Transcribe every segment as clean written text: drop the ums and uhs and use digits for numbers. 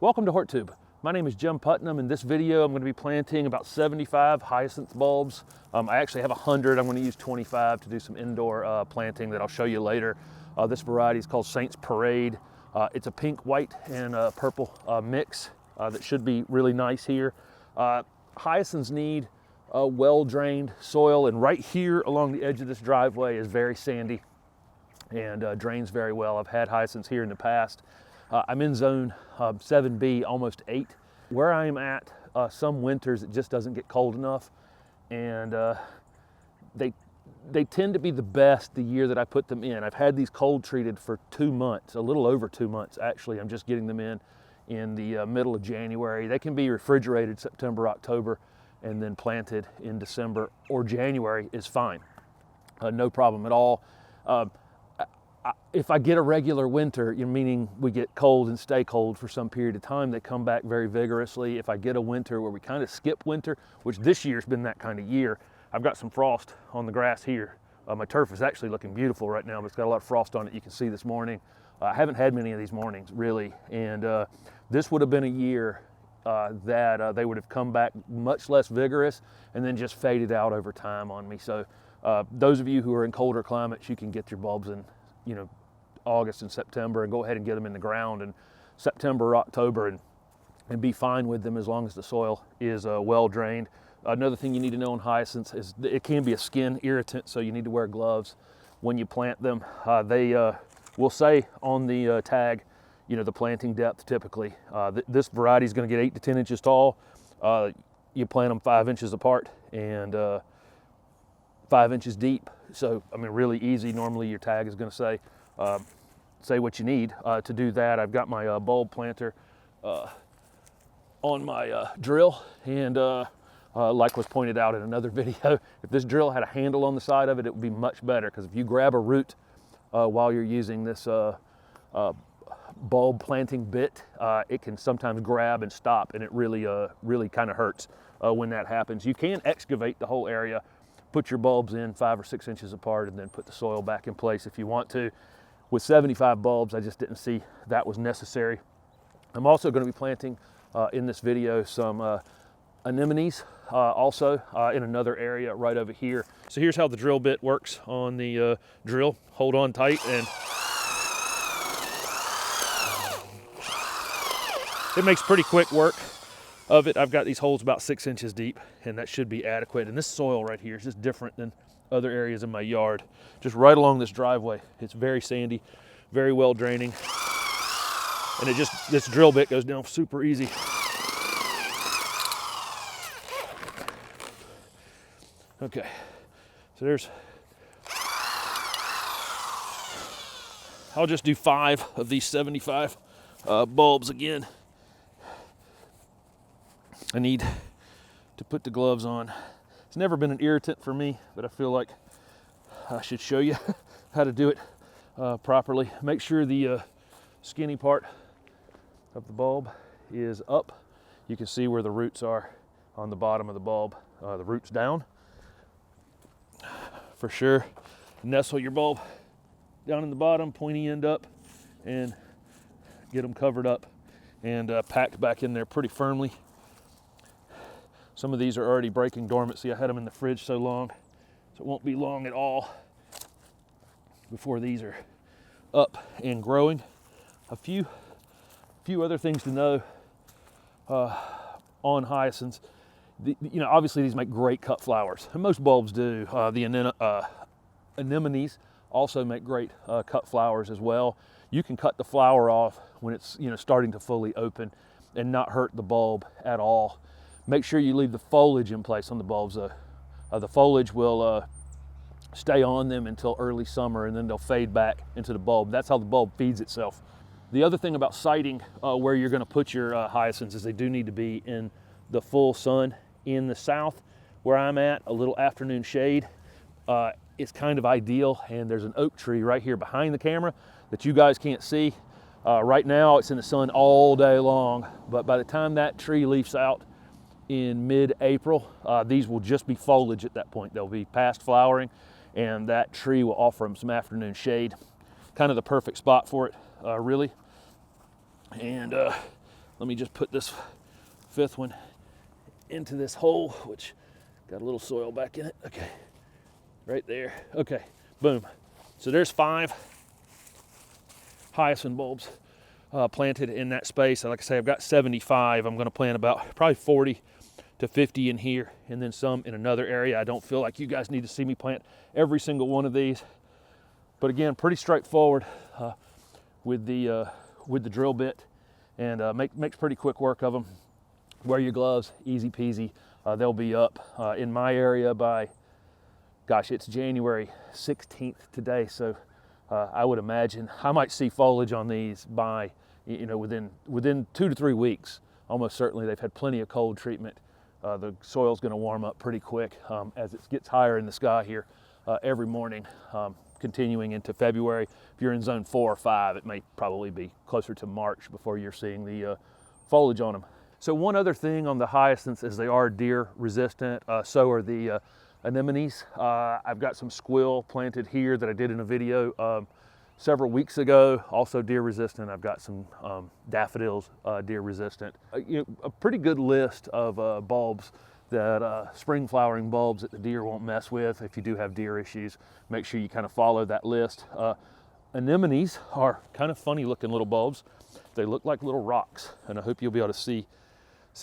Welcome to HortTube. My name is Jim Putnam. In this video, I'm going to be planting about 75 hyacinth bulbs. I actually have 100. I'm going to use 25 to do some indoor planting that I'll show you later. This variety is called Saints Parade. It's a pink, white, and purple mix that should be really nice here. Hyacinths need well-drained soil, and right here along the edge of this driveway is very sandy and drains very well. I've had hyacinths here in the past. I'm in zone 7B, almost 8. Where I am at, some winters it just doesn't get cold enough, and they tend to be the best the year that I put them in. I've had these cold treated for 2 months, a little over 2 months actually. I'm just getting them in the middle of January. They can be refrigerated September, October, and then planted in December or January is fine. No problem at all. If I get a regular winter, meaning we get cold and stay cold for some period of time, they come back very vigorously. If I get a winter where we kind of skip winter, which this year's been that kind of year, I've got some frost on the grass here. My turf is actually looking beautiful right now, but it's got a lot of frost on it. You can see this morning. I haven't had many of these mornings really, and this would have been a year that they would have come back much less vigorous and then just faded out over time on me. So those of you who are in colder climates, you can get your bulbs in August and September and go ahead and get them in the ground in September or October and be fine with them as long as the soil is well drained. Another thing you need to know on hyacinths is it can be a skin irritant, so you need to wear gloves when you plant them. They will say on the tag, the planting depth typically. This variety is going to get 8 to 10 inches tall. You plant them 5 inches apart and 5 inches deep. So, really easy. Normally your tag is going to say what you need. To do that, I've got my bulb planter on my drill, and like was pointed out in another video, if this drill had a handle on the side of it, it would be much better, because if you grab a root while you're using this bulb planting bit, it can sometimes grab and stop, and it really kind of hurts when that happens. You can excavate the whole area, put your bulbs in 5 or 6 inches apart, and then put the soil back in place if you want to. With 75 bulbs, I just didn't see that was necessary. I'm also going to be planting in this video some anemones also in another area right over here. So here's how the drill bit works on the drill. Hold on tight, and it makes pretty quick work of it. I've got these holes about 6 inches deep, and that should be adequate. And this soil right here is just different than other areas in my yard. Just right along this driveway, it's very sandy, very well draining, and this drill bit goes down super easy. Okay, so I'll just do 5 of these 75 bulbs again. I need to put the gloves on. It's never been an irritant for me, but I feel like I should show you how to do it properly. Make sure the skinny part of the bulb is up. You can see where the roots are on the bottom of the bulb. The roots down. For sure, nestle your bulb down in the bottom, pointy end up, and get them covered up and packed back in there pretty firmly. Some of these are already breaking dormancy. I had them in the fridge so long, so it won't be long at all before these are up and growing. A few other things to know on hyacinths. Obviously these make great cut flowers, and most bulbs do. The anemones also make great cut flowers as well. You can cut the flower off when it's starting to fully open and not hurt the bulb at all. Make sure you leave the foliage in place on the bulbs. The foliage will stay on them until early summer, and then they'll fade back into the bulb. That's how the bulb feeds itself. The other thing about siting where you're going to put your hyacinths is they do need to be in the full sun. In the south, where I'm at, a little afternoon shade is kind of ideal, and there's an oak tree right here behind the camera that you guys can't see. Right now it's in the sun all day long, but by the time that tree leaves out in mid-April, these will just be foliage at that point. They'll be past flowering, and that tree will offer them some afternoon shade. Kind of the perfect spot for it, really. And Let me just put this 5th one into this hole, which got a little soil back in it. Okay, right there. Okay, boom. So there's 5 hyacinth bulbs planted in that space. Like I say, I've got 75. I'm gonna plant about probably 40 to 50 in here, and then some in another area. I don't feel like you guys need to see me plant every single one of these. But again, pretty straightforward with the drill bit, and makes pretty quick work of them. Wear your gloves, easy peasy. They'll be up in my area by, gosh, it's January 16th today, so I would imagine I might see foliage on these by, you know, within 2 to 3 weeks. Almost certainly they've had plenty of cold treatment. The soil's going to warm up pretty quick as it gets higher in the sky here every morning, continuing into February. If you're in zone 4 or 5, it may probably be closer to March before you're seeing the foliage on them. So one other thing on the hyacinths is they are deer resistant. So are the anemones. I've got some squill planted here that I did in a video several weeks ago, also deer resistant. I've got some daffodils, deer resistant. You know, a pretty good list of bulbs that spring flowering bulbs that the deer won't mess with. If you do have deer issues, make sure you kind of follow that list. Anemones are kind of funny looking little bulbs. They look like little rocks, and I hope you'll be able to see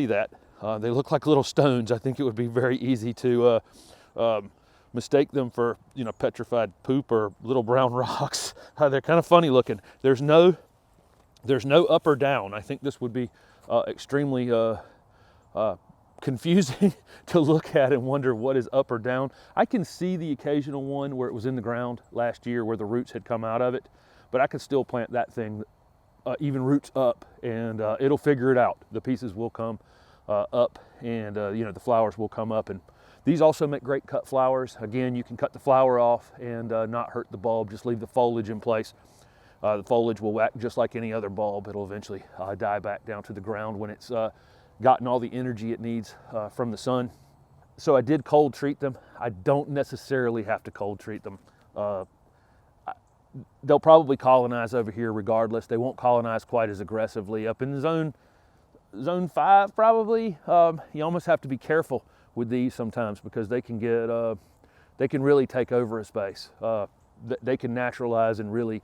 that. They look like little stones. I think it would be very easy to mistake them for, you know, petrified poop or little brown rocks. They're kind of funny looking. There's no up or down. I think this would be extremely confusing to look at and wonder what is up or down. I can see the occasional one where it was in the ground last year where the roots had come out of it, but I could still plant that thing even roots up, and it'll figure it out. The pieces will come up, and you know, the flowers will come up. And these also make great cut flowers. Again, you can cut the flower off and not hurt the bulb, just leave the foliage in place. The foliage will act just like any other bulb. It'll eventually die back down to the ground when it's gotten all the energy it needs from the sun. So I did cold treat them. I don't necessarily have to cold treat them. They'll probably colonize over here regardless. They won't colonize quite as aggressively. Up in zone 5 probably, you almost have to be careful with these sometimes because they can get, they can really take over a space. They can naturalize and really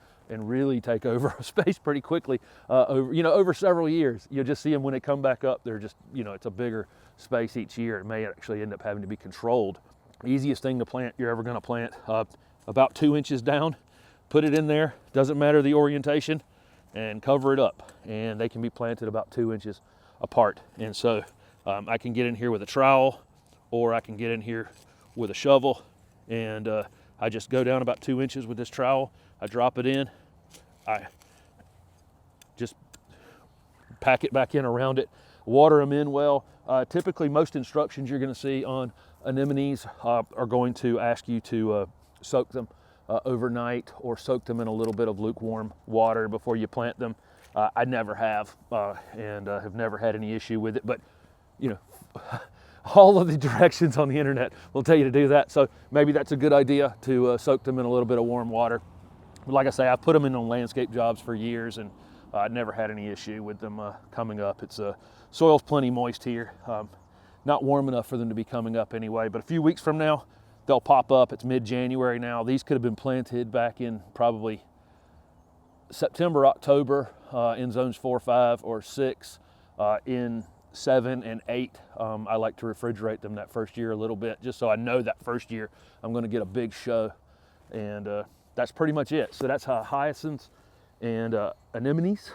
take over a space pretty quickly over several years. You'll just see them when they come back up. They're just, you know, it's a bigger space each year. It may actually end up having to be controlled. Easiest thing to plant you're ever going to plant, about 2 inches down. Put it in there, doesn't matter the orientation, and cover it up. And they can be planted about 2 inches apart. And so I can get in here with a trowel, or I can get in here with a shovel, and I just go down about 2 inches with this trowel. I drop it in, I just pack it back in around it, water them in well. Typically most instructions you're gonna see on anemones are going to ask you to soak them overnight, or soak them in a little bit of lukewarm water before you plant them. I never have, and have never had any issue with it, but you know, all of the directions on the internet will tell you to do that. So maybe that's a good idea to soak them in a little bit of warm water. But like I say, I put them in on landscape jobs for years, and I never had any issue with them coming up. It's soil's plenty moist here, not warm enough for them to be coming up anyway, but a few weeks from now, they'll pop up. It's mid-January now. These could have been planted back in probably September, October, in zones 4, 5, or 6, in 7 and 8. I like to refrigerate them that first year a little bit, just so I know that first year I'm going to get a big show. And that's pretty much it. So that's hyacinths and anemones.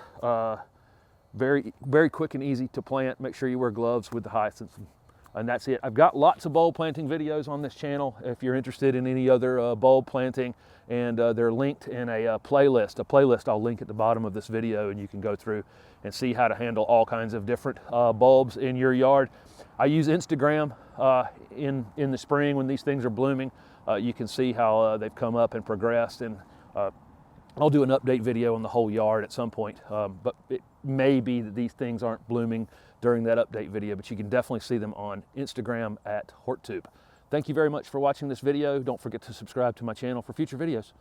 Very, very quick and easy to plant. Make sure you wear gloves with the hyacinths. And that's it. I've got lots of bulb planting videos on this channel if you're interested in any other bulb planting, and they're linked in a playlist. I'll link at the bottom of this video, and you can go through and see how to handle all kinds of different bulbs in your yard. I use Instagram in the spring when these things are blooming. You can see how they've come up and progressed, and I'll do an update video on the whole yard at some point, but it may be that these things aren't blooming during that update video, but you can definitely see them on Instagram at HortTube. Thank you very much for watching this video. Don't forget to subscribe to my channel for future videos.